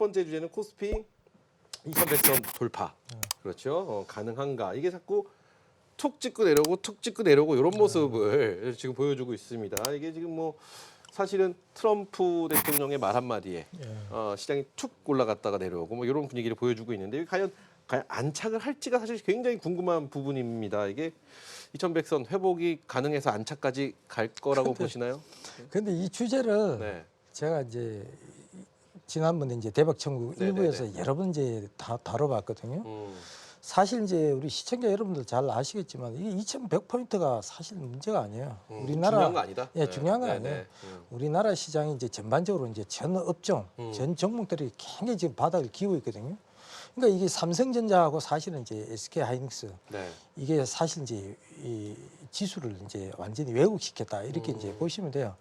번째 주제는 코스피 2100선 돌파. 그렇죠. 가능한가. 이게 자꾸 툭 찍고 내려오고 툭 찍고 내려오고 이런 모습을 지금 보여주고 있습니다. 이게 지금 뭐 사실은 트럼프 대통령의 말 한마디에 시장이 툭 올라갔다가 내려오고 뭐 이런 분위기를 보여주고 있는데 과연 안착을 할지가 사실 굉장히 궁금한 부분입니다. 이게 2100선 회복이 가능해서 안착까지 갈 거라고 보시나요? 근데 이 주제를 네. 제가 이제 지난번에 이제 대박천국 네네네. 일부에서 여러 번 이제 다뤄봤거든요. 사실 이제 우리 시청자 여러분들 잘 아시겠지만 이게 2100포인트가 사실 문제가 아니에요. 우리나라 중요한 거 아니다. 예, 중요한 건 네네. 아니에요. 우리나라 시장이 이제 전반적으로 이제 전 업종, 전 종목들이 굉장히 지금 바닥을 기고 있거든요. 그러니까 이게 삼성전자하고 사실은 이제 SK하이닉스 네. 이게 사실 이제 이 지수를 이제 완전히 왜곡시켰다 이렇게 이제 보시면 돼요.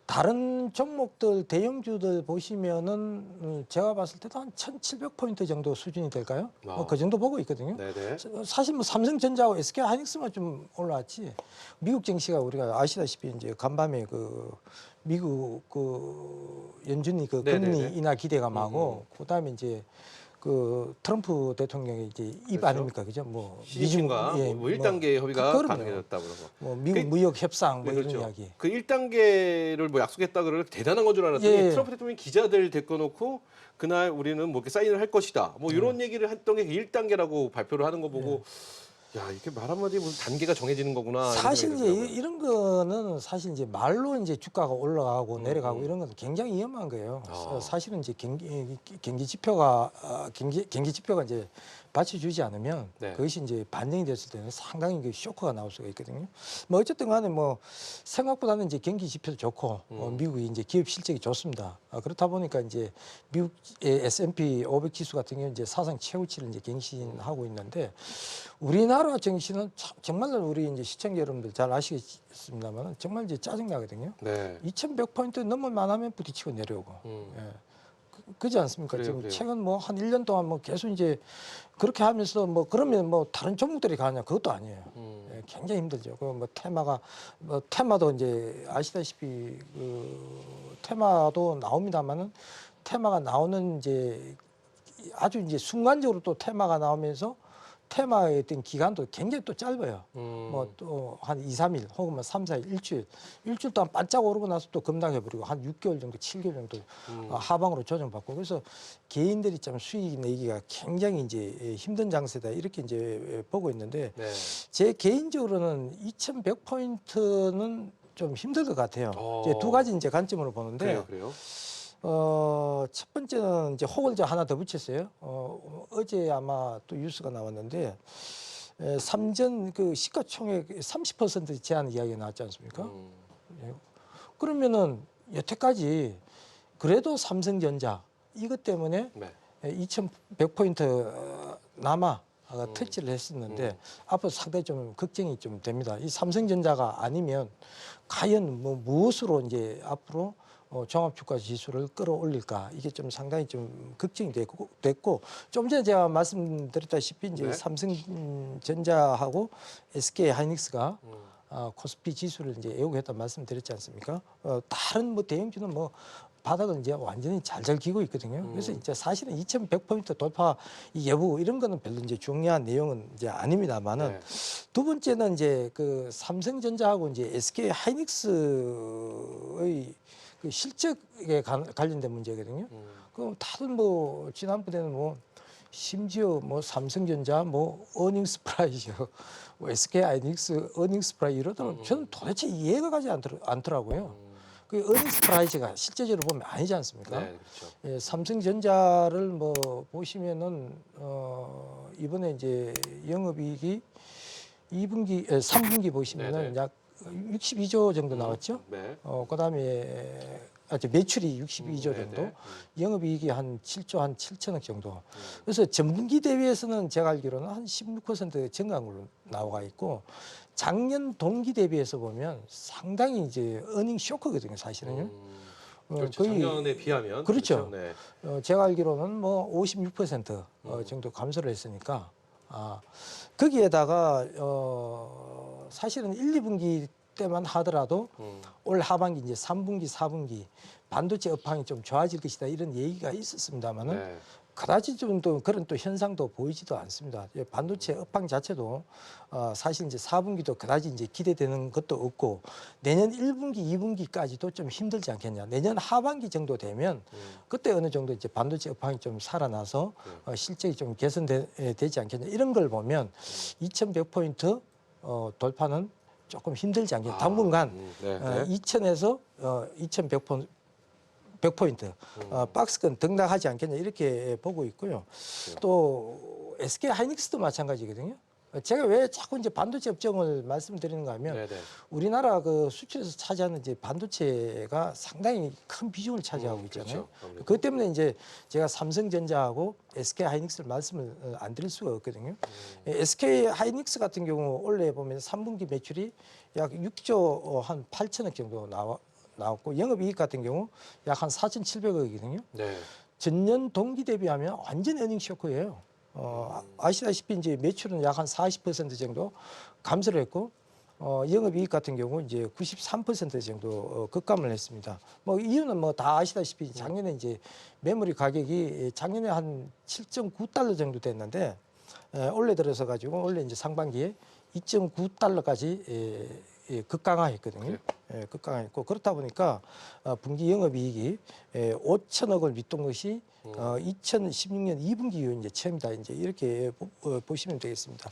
다른 종목들 대형주들 보시면은 제가 봤을 때도 한 1700포인트 정도 수준이 될까요? 그 정도 보고 있거든요. 네네. 사실 뭐 삼성전자하고 SK하이닉스만 좀 올라왔지. 미국 증시가 우리가 아시다시피 이제 간밤에 그 미국 그 연준이 그 금리 네네네. 인하 기대감하고 그다음에 이제 그 트럼프 대통령이 이제 입 그렇죠. 아닙니까, 그죠? 뭐 시진핑과 뭐 1단계 협의가 그럼요. 가능해졌다 그러고. 뭐 미국 무역 협상 뭐 그렇죠. 이런 이야기. 그 1단계를 뭐 약속했다 그러면 대단한 건 줄 알았더니 예. 트럼프 대통령이 기자들 데꿔놓고 그날 우리는 뭐 이렇게 사인을 할 것이다. 뭐 이런 얘기를 했던 게 1단계라고 발표를 하는 거 보고 야, 이렇게 말 한마디에 무슨 단계가 정해지는 거구나. 이런 사실 생각이 이제 들더라고요. 이런 거는 사실 이제 말로 이제 주가가 올라가고 내려가고 이런 건 굉장히 위험한 거예요. 사실은 이제 경기 지표가 경기 지표가 이제 받쳐주지 않으면 네. 그것이 이제 반영이 됐을 때는 상당히 그 쇼크가 나올 수가 있거든요. 뭐 어쨌든 간에 뭐 생각보다는 이제 경기 지표도 좋고 미국이 이제 기업 실적이 좋습니다. 그렇다 보니까 이제 미국의 S&P 500 지수 같은 경우는 이제 사상 최고치를 이제 갱신하고 있는데 우리나라 증시는 정말로 우리 이제 시청자 여러분들 잘 아시겠습니다만 정말 이제 짜증 나거든요. 네. 2100포인트 넘을 만하면 부딪히고 내려오고. 예. 그렇지 않습니까? 그래요, 지금 그래요. 최근 뭐 한 1년 동안 뭐 계속 이제 그렇게 하면서 뭐 그러면 뭐 다른 종목들이 가냐 그것도 아니에요. 예, 굉장히 힘들죠. 그 뭐 테마가 뭐 테마도 이제 아시다시피 그 테마도 나옵니다만은 테마가 나오는 이제 아주 이제 순간적으로 또 테마가 나오면서 테마의 어떤 기간도 굉장히 또 짧아요. 뭐 또 한 2, 3일 혹은 뭐 3, 4일, 일주일 동안 반짝 오르고 나서 또 급락해버리고 한 6개월 정도, 7개월 정도 하방으로 조정받고 그래서 개인들이 좀 수익 내기가 굉장히 이제 힘든 장세다 이렇게 이제 보고 있는데 네. 제 개인적으로는 2100포인트는 좀 힘들 것 같아요. 이제 두 가지 이제 관점으로 보는데 그래요. 첫 번째는 이제 혹을 저 하나 더 붙였어요. 어제 아마 또 뉴스가 나왔는데 삼전 그 시가총액 30% 제한 이야기가 나왔지 않습니까? 예. 그러면은 여태까지 그래도 삼성전자 이것 때문에 네. 2100포인트 남아 터치를 했었는데 앞으로 상당히 좀 걱정이 좀 됩니다. 이 삼성전자가 아니면 과연 뭐 무엇으로 이제 앞으로 종합주가 지수를 끌어올릴까 이게 좀 상당히 좀 걱정이 됐고 좀 전에 제가 말씀드렸다시피 이제 네. 삼성전자하고 SK하이닉스가 코스피 지수를 이제 애우겠다 말씀드렸지 않습니까? 다른 뭐 대형주는 뭐 바닥을 이제 완전히 잘 기고 있거든요. 그래서 이제 사실은 2100포인트 돌파 이 여부 이런 거는 별로 이제 중요한 내용은 이제 아닙니다만은 네. 두 번째는 이제 그 삼성전자하고 이제 SK하이닉스의 그 실적에 관련된 문제거든요. 그럼 다들 뭐 지난번에는 뭐 심지어 뭐 삼성전자 뭐 어닝스 프라이즈, 뭐 SK하이닉스 어닝스 프라이즈 이러더라고요. 저는 도대체 이해가 가지 않더라고요. 그 어닝스 프라이즈가 실제적으로 보면 아니지 않습니까? 네, 그렇죠. 예, 삼성전자를 뭐 보시면은 이번에 이제 영업이익이 3분기 보시면은 네네. 약 62조 정도 나왔죠. 네. 그다음에 매출이 62조 네네. 정도, 영업이익이 한 7조 한 7천억 정도. 그래서 전분기 대비해서는 제가 알기로는 한 16% 증가율로 나와 있고 작년 동기 대비해서 보면 상당히 이제 어닝 쇼크거든요, 사실은요. 그렇죠. 거의 작년에 비하면 그렇죠. 네. 제가 알기로는 뭐 56% 정도 감소를 했으니까 거기에다가 사실은 1, 2분기 때만 하더라도 올 하반기 이제 3분기, 4분기 반도체 업황이 좀 좋아질 것이다 이런 얘기가 있었습니다만은 네. 그다지 좀 또 그런 또 현상도 보이지도 않습니다. 반도체 업황 자체도 사실 이제 4분기도 그다지 이제 기대되는 것도 없고 내년 1분기, 2분기까지도 좀 힘들지 않겠냐. 내년 하반기 정도 되면 그때 어느 정도 이제 반도체 업황이 좀 살아나서 실적이 좀 개선되지 않겠냐. 이런 걸 보면 2,100포인트 돌파는 조금 힘들지 않겠냐. 당분간 네, 네. 2,000에서 100포인트 박스권 등락하지 않겠냐 이렇게 보고 있고요. 또 SK 하이닉스도 마찬가지거든요. 제가 왜 자꾸 이제 반도체 업종을 말씀드리는가 하면 네, 네. 우리나라 그 수출에서 차지하는 이제 반도체가 상당히 큰 비중을 차지하고 있잖아요. 그렇죠. 그것 때문에 이제 제가 삼성전자하고 SK 하이닉스를 말씀을 안 드릴 수가 없거든요. SK 하이닉스 같은 경우 올해 보면 3분기 매출이 약 6조 한 8천억 정도 나왔고 영업이익 같은 경우 약 한 4,700억이거든요. 네. 전년 동기 대비하면 완전 에닝 쇼크예요. 아시다시피 이제 매출은 약 한 40% 정도 감소를 했고 영업이익 같은 경우 이제 93% 정도 급감을 했습니다. 뭐 이유는 뭐 다 아시다시피 작년에 이제 메모리 가격이 작년에 한 7.9달러 정도 됐는데 올해 들어서 가지고 올해 이제 상반기에 2.9달러까지 급강하했거든요. 급강했고 그렇다 보니까 분기 영업이익이 5천억을 밑돈 것이 2016년 2분기 이후 이제 처음이다 이제 이렇게 보시면 되겠습니다.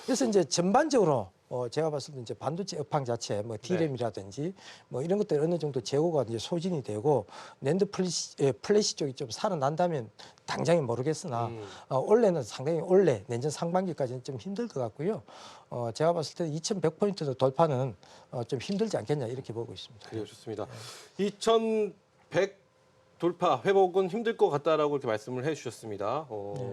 그래서 이제 전반적으로 제가 봤을 때 이제 반도체 업황 자체 뭐 D램이라든지 뭐 이런 것들 어느 정도 재고가 이제 소진이 되고 낸드 플래시 쪽이 좀 살아난다면 당장은 모르겠으나 올해는 상당히 올해 내년 상반기까지는 좀 힘들 것 같고요. 제가 봤을 때 2,100포인트 돌파는 좀 힘들지 않겠냐 이렇게 보고 있습니다. 그래요, 좋습니다. 2,100 돌파 회복은 힘들 것 같다라고 이렇게 말씀을 해주셨습니다.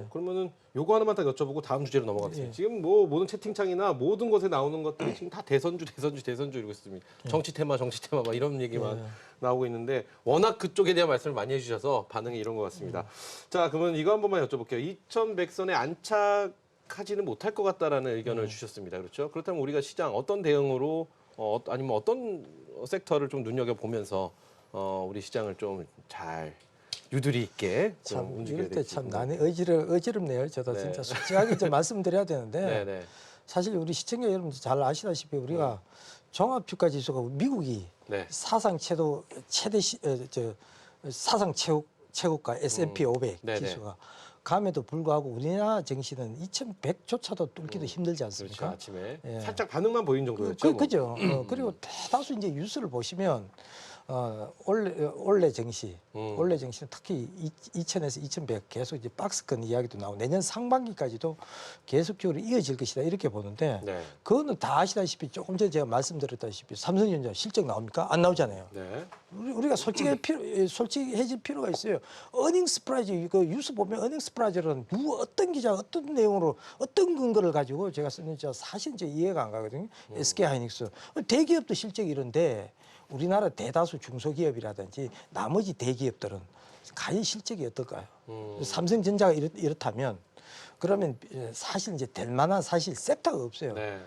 그러면은 요거 하나만 딱 여쭤보고 다음 주제로 넘어가겠습니다. 지금 뭐 모든 채팅창이나 모든 것에 나오는 것들이 지금 다 대선주 이러고 있습니다. 정치 테마 막 이런 얘기만 나오고 있는데 워낙 그쪽에 대한 말씀을 많이 해주셔서 반응이 이런 것 같습니다. 자, 그러면 이거 한 번만 여쭤볼게요. 2,100선에 안착하지는 못할 것 같다라는 의견을 주셨습니다. 그렇죠? 그렇다면 우리가 시장 어떤 대응으로 아니면 어떤 섹터를 좀 눈여겨 보면서 우리 시장을 좀 잘 유두리 있게 좀 참 움직여야 이럴 때 될지 참 궁금합니다. 나는 어지럽네요. 저도 네. 진짜 솔직하게 좀 말씀드려야 되는데 네네. 사실 우리 시청자 여러분들 잘 아시다시피 우리가 종합주가 지수가 미국이 네. 사상 최고가 S&P 500 네네. 지수가 감에도 불구하고 우리나라 증시는 2,100조차도 뚫기도 힘들지 그렇죠. 않습니까? 아침에 예. 살짝 반응만 보인 정도였죠. 뭐. 그죠. 그리고 대다수 이제 뉴스를 보시면 올해 증시, 올해 증시는 특히 2,000에서 2,100 계속 이제 박스권 이야기도 나오고 내년 상반기까지도 계속적으로 이어질 것이다 이렇게 보는데 네. 그거는 다 아시다시피 조금 전에 제가 말씀드렸다시피 삼성전자 실적 나옵니까? 안 나오잖아요. 네. 우리가 솔직해질 필요가 있어요. 어닝 스프라이즈 이거 뉴스 보면 어닝 스프라이즈는 어떤 기자 어떤 내용으로 어떤 근거를 가지고 제가 쓰는지 사실 이제 이해가 안 가거든요. SK 하이닉스 대기업도 실적이 이런데 우리나라 대다수 중소기업이라든지 나머지 대기업들은 과연 실적이 어떨까요? 삼성전자가 이렇다면 그러면 사실 이제 될 만한 사실 섹터가 없어요. 네.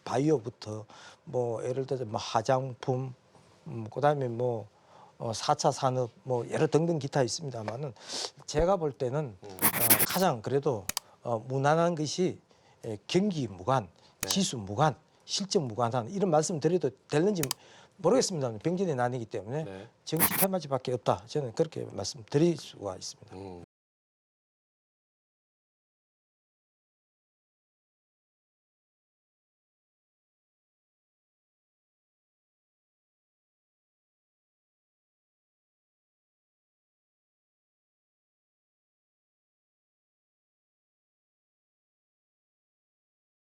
바이오부터 뭐 예를 들어서 뭐 화장품 그다음에 뭐 4차 산업 뭐 여러 등등 기타 있습니다만은 제가 볼 때는 가장 그래도 무난한 것이 경기 무관, 지수 무관, 실적 무관한 이런 말씀 드려도 되는지 모르겠습니다. 병진의 난이기 때문에 네. 정치 테마지밖에 없다. 저는 그렇게 말씀드릴 수가 있습니다.